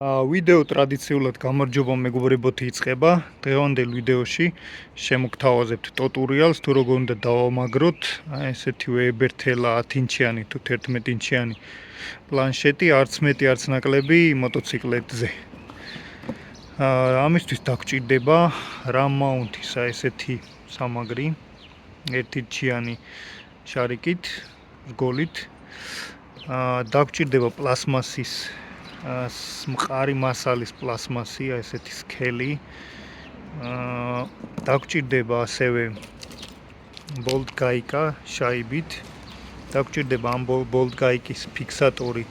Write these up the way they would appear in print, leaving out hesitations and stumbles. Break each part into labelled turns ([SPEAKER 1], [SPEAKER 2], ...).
[SPEAKER 1] ვიდეო ტრადიციულად გამარჯობა მეგობრებოთი იწყება. დღევანდელ ვიდეოში შემოგთავაზებთ ტუტურიალს თუ როგორ უნდა დავამაგროთ ესეთივე ებერთელა 10 ინჩიანი თუ 11 ინჩიანი პლანშეტი, არც მეტი არც ნაკლები მოტოციკლეტზე. ამისთვის დაგჭირდება RAM mount-ისა ესეთი სამაგრი, 1 ინჩიანი შარიკით, რგოლით. დაგჭირდება პლასმასის მყარი მასალის პლასმასი, ესეთი სქელი. დაგჭირდება ასევე ბოლტ გაიკა შაიბით. დაგჭირდება ამ ბოლტ გაიკის ფიქსატორი,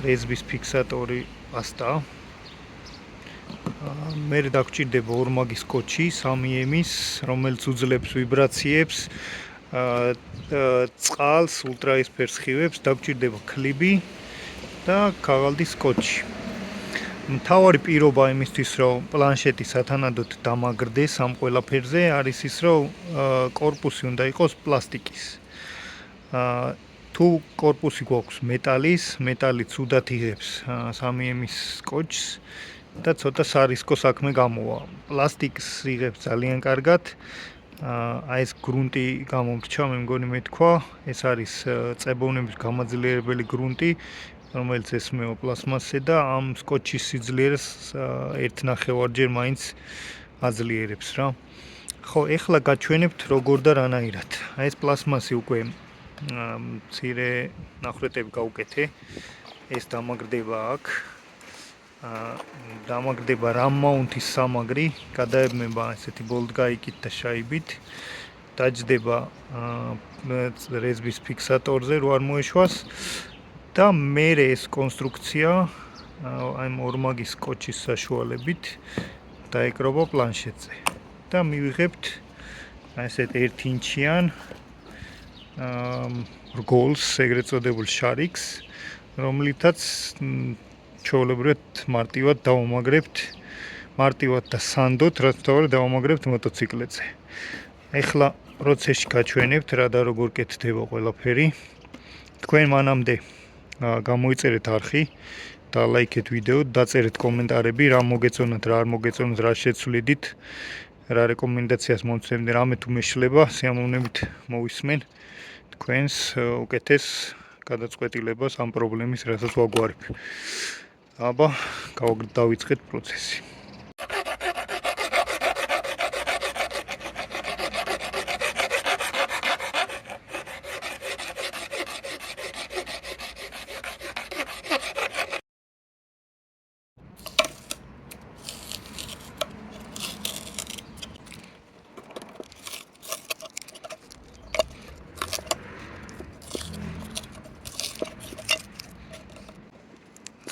[SPEAKER 1] რეზბის ფიქსატორი პასტა. მე დაგჭირდება ორმაგი სკოჩი 3M-ის, რომელიც უძლებს ვიბრაციებს, წყალს, ულტრაისფერ სხივებს. დაგჭირდება ქლიბი და ქაღალდის სკოჩი. მთავარი პირობა იმისთვის, რომ პლანშეტი სათანადოდ დამაგრდეს ამ ყველაფერზე, არის ის, რომ კორპუსი უნდა იყოს პლასტიკის. თუ კორპუსი გვაქვს მეტალის, მეტალი ცუდად იღებს 3M-ის სკოჩს და ცოტა სარისკო საქმე გამოვა. პლასტიკს იღებს ძალიან კარგად. ეს გრუნტი გამომრჩა, მე მგონი მეთქვა, ეს არის წებოვნების გამაძლიერებელი გრუნტი, რომელიც ესმევა პლასმასზე და ამ სკოჩის სიძლიერეს 1.5-ჯერ მაინც აძლიერებს რა. ხო, ეხლა გაჩვენებთ როგორ და რანაირად. ეს პლასმასი უკვე მცირე ნახრეტები გავუკეთე. ეს დამაგრდება აქ. დამაგრდება RAM mount-ის სამაგრი, გადაებმება ესეთი ბოლტ გაიკით და შაიბით. დაჯდება რეზბის ფიქსატორზე, რო არ მოეშვას. და მერე ეს კონსტრუქცია ამ ორმაგი სკოჩის საშუალებით დაეკრობა პლანშეტზე და მივიღებთ ესეთ 1 ინჩიან რგოლს, ეგრეთ წოდებულ შარიკს, რომლითაც ჩვეულებრივად მარტივად დავამაგრებთ, მარტივად და სანდოდ, რაც თავად დავამაგრებთ მოტოციკლეტზე. ეხლა პროცესში გაჩვენებთ რა და როგორ კეთდება ყველაფერი. თქვენ მანამდე გამოიწერეთ არხი, დალაიქეთ ვიდეო, დაწერეთ კომენტარები, რა მოგეწონათ, რა არ მოგეწონათ, რა შეცვლიდით, რა რეკომენდაციას მომცემთ, რამე თუ მეშლება, სიამოვნებით მოვისმენ თქვენს უკეთეს გადაწყვეტილებას ამ პრობლემის, რასაც ვაგვარებ. აბა, დავიწყეთ პროცესი.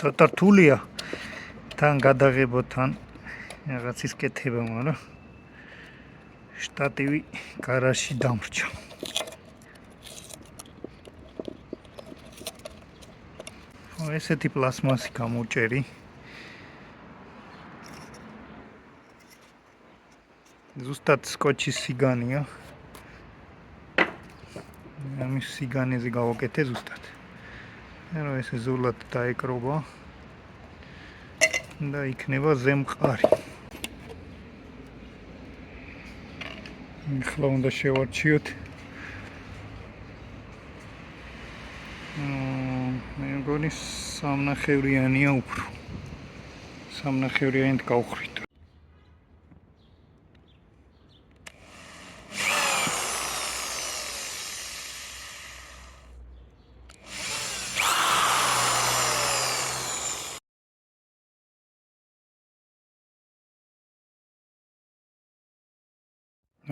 [SPEAKER 1] ცოტა რთულია თან გადაღებო, თან რაღაცის კეთება, მაგრამ შტატივი გარაჟში დამრჩა. ესეთი პლასმასი გამოვჭერი. ზუსტად სკოჩის სიგანია. ამის სიგანეზე გავაკეთე ზუსტად. რომ ესე ზუსტად დაეკრობა და იქნება ზემყარი. ახლა უნდა შევარჩიოთ. მე მგონი სამნახევრიანია უფრო. სამნახევრიანით გავხვრით.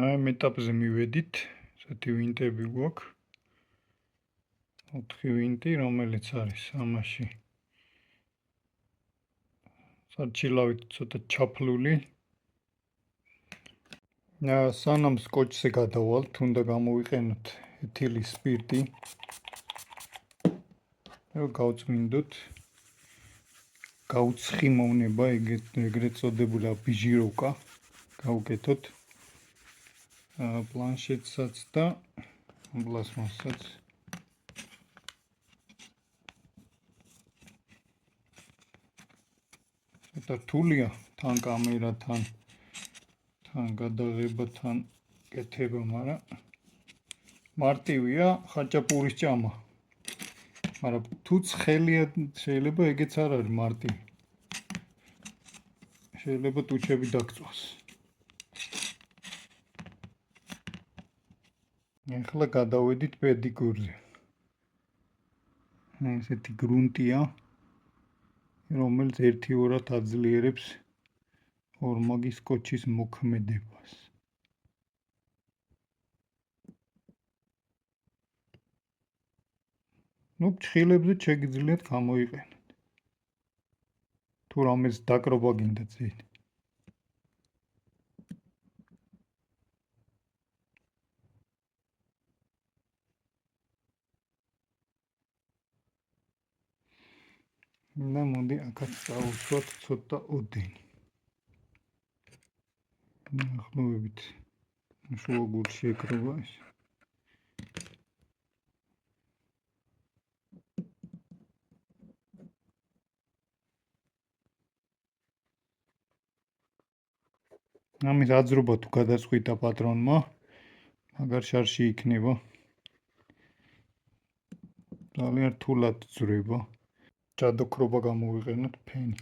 [SPEAKER 1] ამ ეტაპზე მივედით, ესეთი ვინტები გვაქვს. 4 ვინტი, რომელიც არის ამაში საჭილავით ცოტა ჩაფლული. სანამ სკოჩზე გადავალთ, უნდა გამოვიყენოთ ეთილის სპირტი. გავწმინდოთ. გაუცხიმოვნება, ეგრეთ წოდებული აბიჟიროვკა გავუკეთოთ. პლანშეტსაც და პლასმასსაც. ცოტა რთულია თან კამერა, თან გადაღება, თან კეთება, მაგრამ მარტივია ხაჭაპურის ჭამა. მაგრამ თუ ცხელია შეიძლება ეგეც არ არის მარტივი. შეიძლება ტუჩები დაგწვას. ახლა გადავედით პედიკურზე. ესეთი გრუნტია, რომელიც 1-2-ად აძლიერებს ორმაგი სკოჩის მოქმედებას. ფრჩხილებზე შეგიძლიათ გამოიყენოთ. თუ რამეს დაკრობა გინდა ძილი. და მოდი აქაც წავუსვათ ცოტა ოდენი. ახლოვებით შუაგულში ეკრება ეს. ამის აძრობა თუ გადაწყვიტა პატრონმა, მაგარ შარში იქნება. ძალიან რთულად ძრება. ჯადოქრობა გამოვიყენოთ ფენი.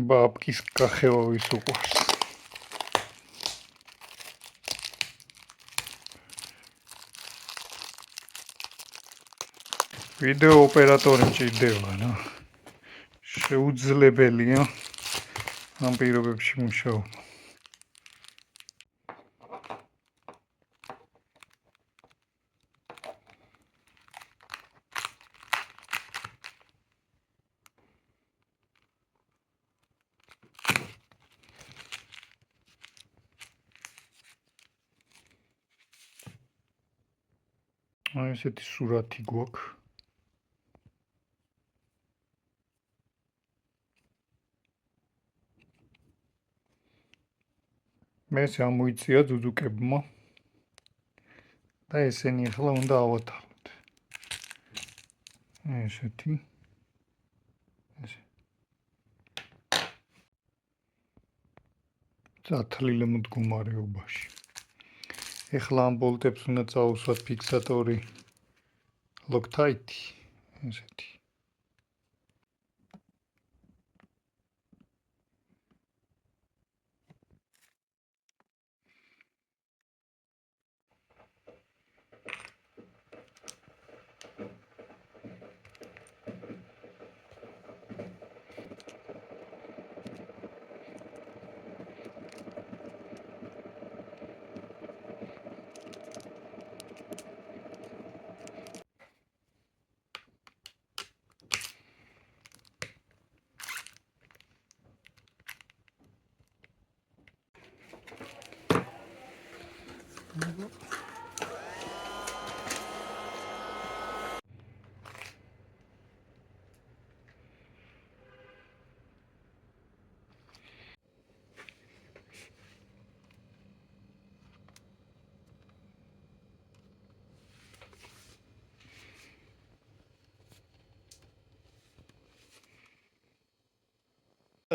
[SPEAKER 1] ბაბკის კახევა ვის უყვარს. ვიდეო ოპერატორი მჭირდება, რა. შეუძლებელია ამ პირობებში მუშაობა. აი ესეთი სურათი გვაქვს. მე გამოიწია ძუძუკებმა და ესენი ახლა უნდა ავატაროთ. ესეთი. ესე. წათლილ მდგომარეობაში. ეხლა ამ ბოლტებს უნდა წავუსვათ ფიქსატორი ლოქტაითი. ესეთი.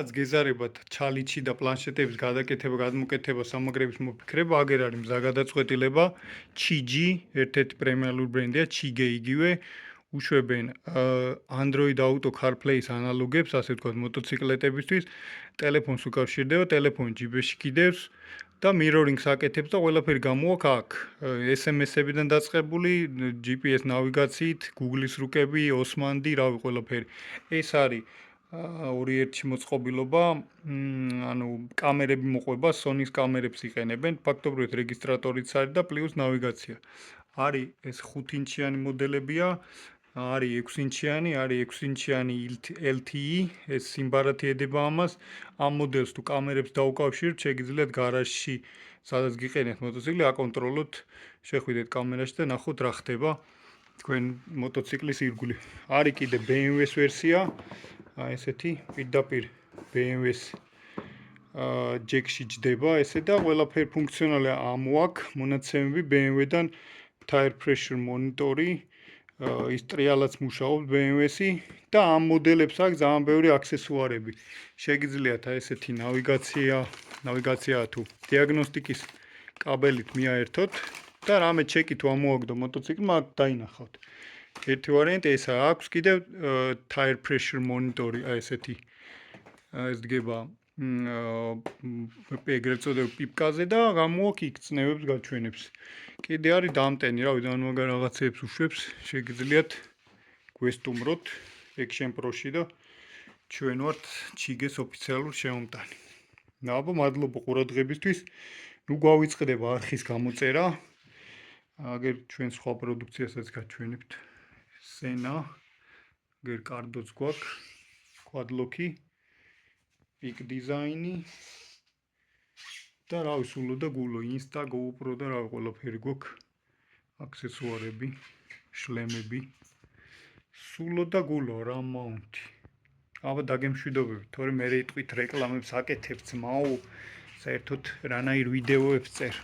[SPEAKER 1] რაც გეზარებათ ჩალიჩი და პლანშეტების გადაკეთება, გადმოკეთება, სამაგრების მოფიქრება, აგერ არის მზაგადაწყვეტილება, ჩიჯი, ერთ-ერთი პრემიალური ბრენდია, ჩიგე იგივე, უშვებენ Android Auto CarPlay-ის ანალოგებს, ასე ვთქვათ, მოტოციკლეტებისთვის, ტელეფონს უკავშირდება, ტელეფონი ჯიბეში კიდევს და mirroring-ს აკეთებს და ყველაფერი გამოაქვს აქ. SMS-ებიდან დაწყებული, GPS ნავიგაციით, Google-ის რუკები, Osmandi, რავი, ყველაფერი. ეს არის ორი ერთში მოწყობილობა, ანუ კამერები მოყვება, Sony-ს კამერებს იყენებენ, ფაქტობრივად რეგისტრატორიც არის და პლუს ნავიგაცია. არის ეს 5 ინჩიანი მოდელებია, არის 6 ინჩიანი, არის 6 ინჩიანი LTE, ეს სიმბარათი ედება ამას. ამ მოდელს თუ კამერებს დაუკავშირებთ, შეგიძლიათ გარაჟში, სადაც გიყენებთ მოტოციკლი, აკონტროლოთ, შეხვიდეთ კამერაში და ნახოთ რა ხდება თქვენ მოტოციკლის ირგვლივ. არის კიდე BMW-ს ვერსია. ესეთი პირდაპირ BMW-ს ჯეკში ჯდება ესე და ყველაფერი ფუნქციონალია ამოაქვს მონაცემები BMW-დან tire pressure monitor-ი ის ტრიალაც მუშაობს BMW-ში და ამ მოდელებს აქვს ძალიან ბევრი აქსესუარები. შეგიძლიათ ესეთი ნავიგაცია თუ დიაგნოსტიკის კაბელით მიაერთოთ და რამე ჩეკი თუ ამოაგდო მოტოციკლმა აქ დაინახავთ. ერთი ვარიანტი ესაა, აქვს კიდევ tire pressure monitor-ი, ესეთი ეს დგება ეგრეთ წოდებულ პიპკაზე და გამოაქვს იქ წნევებს გაჩვენებს. კიდე არის დამტენი, რავი, ძალიან მაგარ რაღაცებს უშვებს, შეგიძლიათ გვესტუმროთ Action Pro-ში და ჩვენ ვართ ჩიგეს ოფიციალურ შემომტანი. ნაბო, მადლობა ყურადღებისთვის. ნუ გვავიწყდება არხის გამოწერა. აგერ ჩვენ სხვა პროდუქციასაც გაჩვენებთ. სენა, აგერ კარდოც გვაქვს, quadlock-ი, Peak Design-ი და რავი, სულო და გულო, Insta, GoPro და რავი, ყველაფერი გვაქვს. აქსესუარები, შლემები. სულო და გულო რა მაუნტი. აბა დაგემშვიდობებით, თორე მე იტყვით რეკლამებს აკეთებ ძმაო, საერთოდ რანაირ ვიდეოებს წერ.